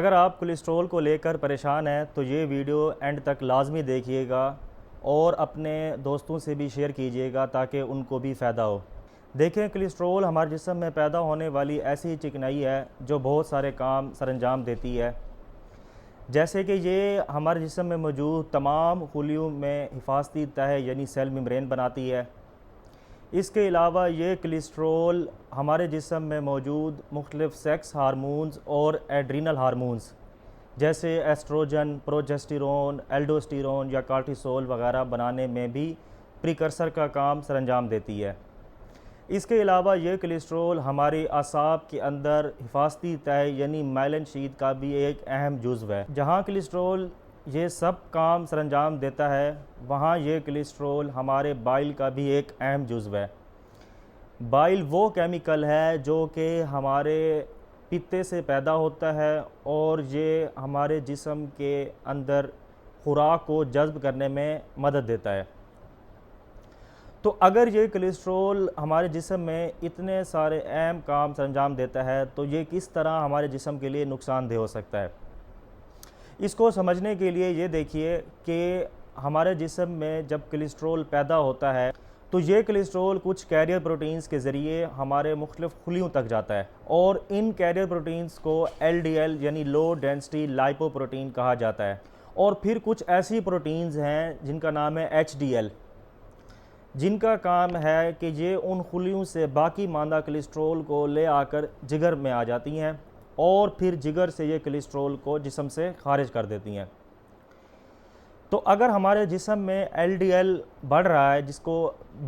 अगर आप कोलेस्ट्रॉल को लेकर परेशान हैं तो ये वीडियो एंड तक लाजमी देखिएगा और अपने दोस्तों से भी शेयर कीजिएगा ताकि उनको भी फ़ायदा हो। देखें, कोलेस्ट्रॉल हमारे जिस्म में पैदा होने वाली ऐसी चिकनाई है जो बहुत सारे काम सरअंजाम देती है। जैसे कि ये हमारे जिस्म में मौजूद तमाम खुलियों में हिफाजती तह यानी सेल मेम्ब्रेन बनाती है। इसके अलावा ये कोलेस्ट्रॉल हमारे जिस्म में मौजूद मुख्तलिफ़ सेक्स हार्मोन्स और एड्रीनल हार्मोन्स जैसे एस्ट्रोजन, प्रोजेस्टेरोन, एल्डोस्टेरोन या कार्टिसोल वगैरह बनाने में भी प्रिकर्सर का काम सरअंजाम देती है। इसके अलावा ये कोलेस्ट्रॉल हमारी असाब के अंदर हिफाजती तह यानी माइलिन शीथ का भी एक अहम जुज़्व है। जहाँ कोलेस्ट्रॉल ये सब काम सरअंजाम देता है, वहाँ ये कोलेस्ट्रॉल हमारे बाइल का भी एक अहम जुज़्व है। बाइल वो केमिकल है जो कि हमारे पित्ते से पैदा होता है और ये हमारे जिस्म के अंदर खुराक को जज़्ब करने में मदद देता है। तो अगर ये कोलेस्ट्रॉल हमारे जिस्म में इतने सारे अहम काम सरअंजाम देता है तो ये किस तरह हमारे जिस्म के लिए नुकसानदेह हो सकता है। इसको समझने के लिए ये देखिए कि हमारे जिस्म में जब कोलेस्ट्रॉल पैदा होता है तो ये कोलेस्ट्रॉल कुछ कैरियर प्रोटीन्स के ज़रिए हमारे मुख्तलिफ़ खुलियों तक जाता है और इन कैरियर प्रोटीन्स को LDL यानी लो डेंसिटी लाइपोप्रोटीन कहा जाता है। और फिर कुछ ऐसी प्रोटीन्स हैं जिनका नाम है HDL, जिनका काम है कि ये उन खुलियों से बाकी मांदा कोलेस्ट्रॉल को ले आकर जिगर में आ जाती हैं और फिर जिगर से ये कोलेस्ट्रॉल को जिस्म से खारिज कर देती हैं। तो अगर हमारे जिस्म में LDL बढ़ रहा है, जिसको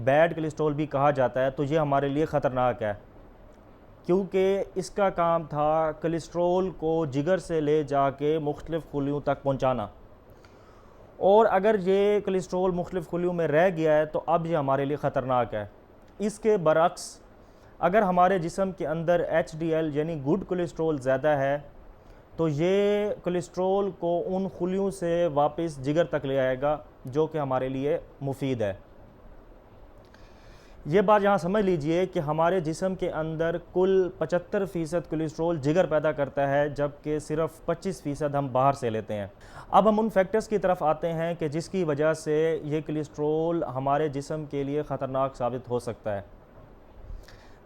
बैड कोलेस्ट्रॉल भी कहा जाता है, तो ये हमारे लिए ख़तरनाक है क्योंकि इसका काम था कोलेस्ट्रॉल को जिगर से ले जाके मुख्तलिफ़ खुलियों तक पहुंचाना। और अगर ये कोलेस्ट्रॉल मुख्तलिफ़ खुलियों में रह गया है तो अब ये हमारे लिए ख़तरनाक है। इसके बरक्स अगर हमारे जिस्म के अंदर HDL यानी गुड कोलेस्ट्रॉल ज़्यादा है तो ये कोलेस्ट्रॉल को उन खुलियों से वापस जिगर तक ले आएगा जो कि हमारे लिए मुफीद है। ये बात यहाँ समझ लीजिए कि हमारे जिस्म के अंदर कुल 75% कोलेस्ट्रॉल जिगर पैदा करता है, जबकि सिर्फ 25% हम बाहर से लेते हैं। अब हम उन फैक्टर्स की तरफ आते हैं कि जिसकी वजह से ये कोलेस्ट्रॉल हमारे जिस्म के लिए ख़तरनाक साबित हो सकता है।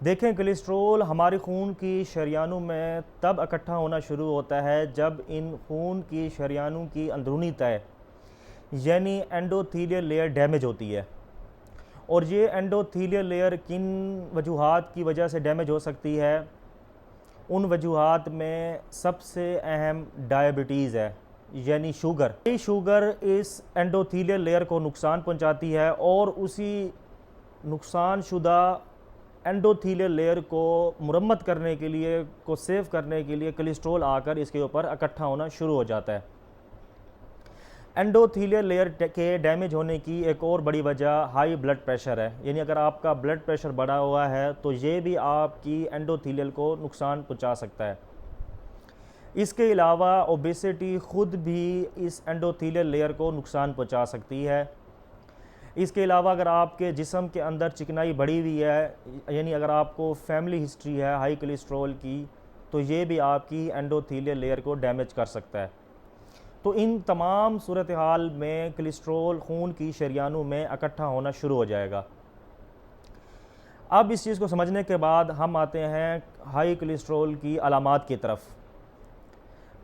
देखें, कोलेस्ट्रॉल हमारे खून की शरियानों में तब इकट्ठा होना शुरू होता है जब इन खून की शरियानों की अंदरूनी तह यानी एंडोथीलियल लेयर डैमेज होती है। और ये एंडोथीलियल लेयर किन वजूहात की वजह से डैमेज हो सकती है? उन वजूहात में सबसे अहम डायबिटीज़ है यानी शुगर। ये शुगर इस एंडोथीलियल लेयर को नुकसान पहुंचाती है और उसी नुकसान शुदा एंडोथीलियल लेयर को मुरम्मत करने के लिए, को सेव करने के लिए कोलेस्ट्रॉल आकर इसके ऊपर इकट्ठा होना शुरू हो जाता है। एंडोथीलियल लेयर के डैमेज होने की एक और बड़ी वजह हाई ब्लड प्रेशर है, यानी अगर आपका ब्लड प्रेशर बढ़ा हुआ है तो ये भी आपकी एंडोथीलियल को नुकसान पहुंचा सकता है। इसके अलावा ओबेसिटी खुद भी इस एंडोथीलियल लेयर को नुकसान पहुंचा सकती है। इसके अलावा अगर आपके जिस्म के अंदर चिकनाई बढ़ी हुई है, यानी अगर आपको फैमिली हिस्ट्री है हाई कोलेस्ट्रॉल की, तो ये भी आपकी एंडोथीलियल लेयर को डैमेज कर सकता है। तो इन तमाम सूरत हाल में कोलेस्ट्रॉल खून की शरियानों में इकट्ठा होना शुरू हो जाएगा। अब इस चीज़ को समझने के बाद हम आते हैं हाई कोलेस्ट्रॉल की अलामात की तरफ।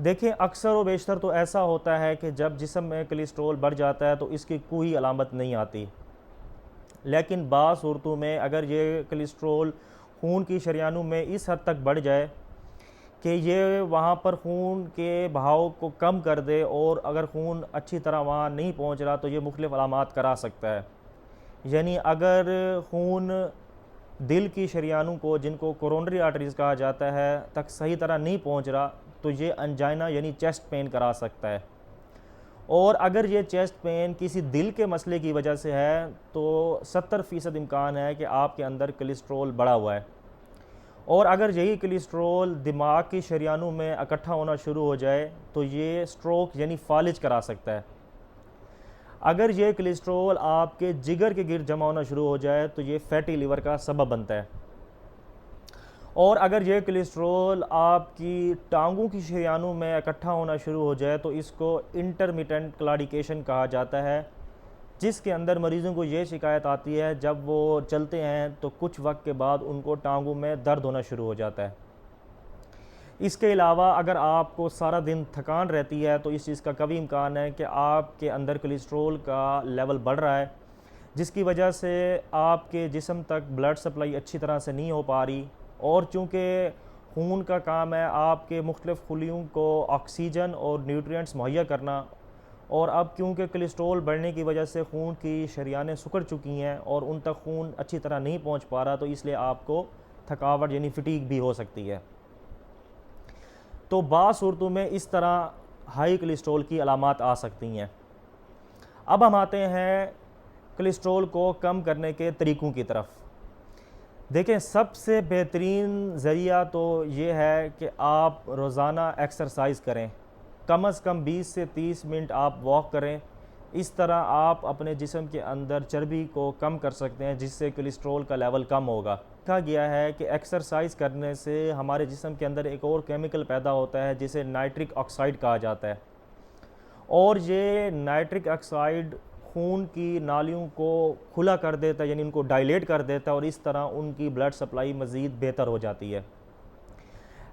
देखें, अक्सर व बेशतर तो ऐसा होता है कि जब जिस्म में कोलेस्ट्रॉल बढ़ जाता है तो इसकी कोई अलामत नहीं आती, लेकिन बाज़ सूरतों में अगर ये कोलेस्ट्रॉल खून की शरियानों में इस हद तक बढ़ जाए कि ये वहाँ पर खून के बहाव को कम कर दे और अगर खून अच्छी तरह वहाँ नहीं पहुँच रहा तो ये मुख्तलिफ़ अलामात करा सकता है। यानी अगर खून दिल की शरियानों को, जिनको कोरोनरी आर्टरीज़ कहा जाता है, तक सही तरह नहीं पहुँच रहा तो ये अंजाइना यानी चेस्ट पेन करा सकता है। और अगर ये चेस्ट पेन किसी दिल के मसले की वजह से है तो 70% इम्कान है कि आपके अंदर कोलेस्ट्रॉल बढ़ा हुआ है। और अगर यही कोलेस्ट्रॉल दिमाग की शरियानों में इकट्ठा होना शुरू हो जाए तो ये स्ट्रोक यानी फालिज करा सकता है। अगर ये कोलेस्ट्रॉल आपके जिगर के गिर्द जमा होना शुरू हो जाए तो ये फैटी लीवर का सबब बनता है। और अगर ये कोलेस्ट्रॉल आपकी टांगों की शरीयानों में इकट्ठा होना शुरू हो जाए तो इसको इंटरमिटेंट क्लाडिकेशन कहा जाता है, जिसके अंदर मरीज़ों को ये शिकायत आती है जब वो चलते हैं तो कुछ वक्त के बाद उनको टांगों में दर्द होना शुरू हो जाता है। इसके अलावा अगर आपको सारा दिन थकान रहती है तो इस चीज़ का कभी इम्कान है कि आपके अंदर कोलेस्ट्रॉल का लेवल बढ़ रहा है, जिसकी वजह से आपके जिस्म तक ब्लड सप्लाई अच्छी तरह से नहीं हो पा रही। और चूँकि खून का काम है आपके मुख्तलिफ़ खुलियों को ऑक्सीजन और न्यूट्रिएंट्स मुहैया करना, और अब क्योंकि कोलेस्ट्रॉल बढ़ने की वजह से खून की शरियानें सिकुड़ चुकी हैं और उन तक खून अच्छी तरह नहीं पहुंच पा रहा, तो इसलिए आपको थकावट यानी फटीग भी हो सकती है। तो बाज़ सूरतों में इस तरह हाई कोलेस्ट्रॉल की अलामात आ सकती हैं। अब हम आते हैं कोलेस्ट्रॉल को कम करने के तरीक़ों की तरफ। देखें, सबसे बेहतरीन ज़रिया तो ये है कि आप रोज़ाना एक्सरसाइज करें, कम से कम 20 से 30 मिनट आप वॉक करें। इस तरह आप अपने जिस्म के अंदर चर्बी को कम कर सकते हैं, जिससे कोलेस्ट्रॉल का लेवल कम होगा। कहा गया है कि एक्सरसाइज करने से हमारे जिस्म के अंदर एक और केमिकल पैदा होता है जिसे नाइट्रिक ऑक्साइड कहा जाता है, और ये नाइट्रिक ऑक्साइड खून की नालियों को खुला कर देता है, यानी उनको डायलेट कर देता है, और इस तरह उनकी ब्लड सप्लाई मज़ीद बेहतर हो जाती है।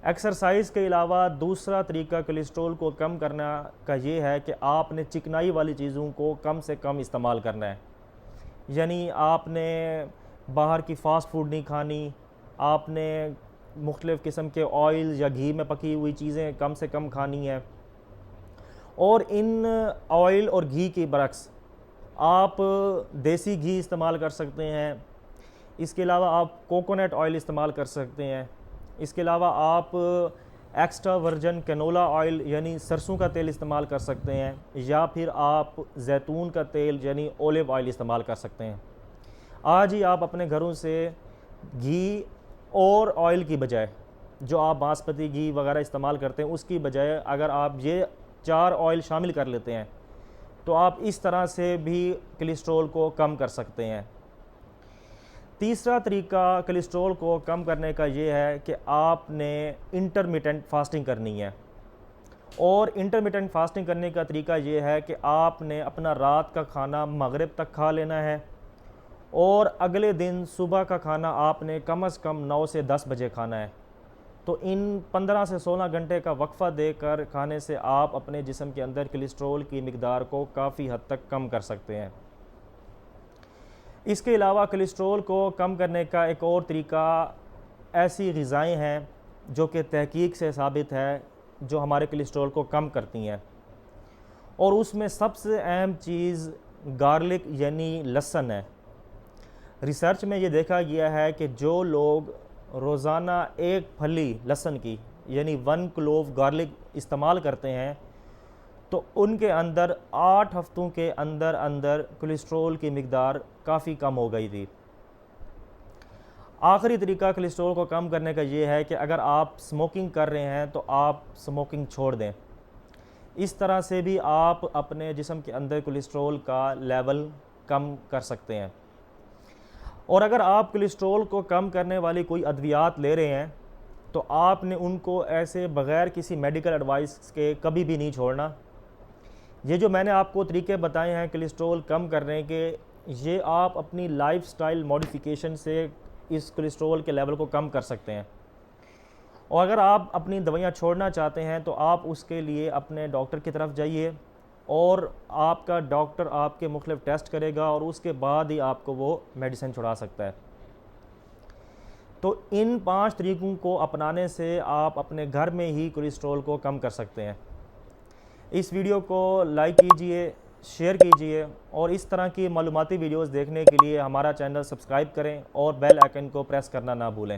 एक्सरसाइज के अलावा दूसरा तरीका कोलेस्ट्रॉल को कम करना का ये है कि आपने चिकनाई वाली चीज़ों को कम से कम इस्तेमाल करना है। यानी आपने बाहर की फ़ास्ट फूड नहीं खानी, आपने मुख्तलिफ़ किस्म के ऑयल या घी में पकी हुई चीज़ें कम से कम खानी है। और इन ऑयल और घी के बरक्स आप देसी घी इस्तेमाल कर सकते हैं। इसके अलावा आप कोकोनट ऑयल इस्तेमाल कर सकते हैं। इसके अलावा आप एक्स्ट्रा वर्जन कैनोला ऑयल यानी सरसों का तेल इस्तेमाल कर सकते हैं, या फिर आप जैतून का तेल यानी ओलिव ऑयल इस्तेमाल कर सकते हैं। आज ही आप अपने घरों से घी और ऑयल की बजाय, जो आप बासमती घी वगैरह इस्तेमाल करते हैं, उसकी बजाय अगर आप ये 4 ऑयल शामिल कर लेते हैं तो आप इस तरह से भी कोलेस्ट्रॉल को कम कर सकते हैं। तीसरा तरीका कोलेस्ट्रॉल को कम करने का ये है कि आपने इंटरमिटेंट फास्टिंग करनी है। और इंटरमिटेंट फास्टिंग करने का तरीका ये है कि आपने अपना रात का खाना मगरिब तक खा लेना है, और अगले दिन सुबह का खाना आपने कम से कम 9 से 10 बजे खाना है। तो इन 15 से 16 घंटे का वक्फ़ा देकर खाने से आप अपने जिस्म के अंदर कोलेस्ट्रॉल की मिकदार को काफ़ी हद तक कम कर सकते हैं। इसके अलावा कोलेस्ट्रॉल को कम करने का एक और तरीका ऐसी ग़िज़ाएँ हैं जो कि तहकीक से साबित है जो हमारे कोलेस्ट्रॉल को कम करती हैं, और उसमें सबसे अहम चीज़ गार्लिक यानी लहसुन है। रिसर्च में ये देखा गया है कि जो लोग रोज़ाना एक फली लहसुन की यानी 1 क्लोव गार्लिक इस्तेमाल करते हैं तो उनके अंदर 8 हफ्तों के अंदर अंदर कोलेस्ट्रॉल की मिकदार काफ़ी कम हो गई थी। आखिरी तरीका कोलेस्ट्रॉल को कम करने का ये है कि अगर आप स्मोकिंग कर रहे हैं तो आप स्मोकिंग छोड़ दें। इस तरह से भी आप अपने जिस्म के अंदर कोलेस्ट्रॉल का लेवल कम कर सकते हैं। और अगर आप कोलेस्ट्रॉल को कम करने वाली कोई अद्वियात ले रहे हैं तो आपने उनको ऐसे बग़ैर किसी मेडिकल एडवाइस के कभी भी नहीं छोड़ना। ये जो मैंने आपको तरीके बताए हैं कोलेस्ट्रॉल कम करने के, ये आप अपनी लाइफस्टाइल मॉडिफिकेशन से इस कोलेस्ट्रॉल के लेवल को कम कर सकते हैं। और अगर आप अपनी दवाइयाँ छोड़ना चाहते हैं तो आप उसके लिए अपने डॉक्टर की तरफ जाइए, और आपका डॉक्टर आपके मुख्तलिफ टेस्ट करेगा और उसके बाद ही आपको वो मेडिसिन छुड़ा सकता है। तो इन 5 तरीक़ों को अपनाने से आप अपने घर में ही कोलेस्ट्रॉल को कम कर सकते हैं। इस वीडियो को लाइक कीजिए, शेयर कीजिए, और इस तरह की मालूमाती वीडियोस देखने के लिए हमारा चैनल सब्सक्राइब करें और बेल आइकन को प्रेस करना ना भूलें।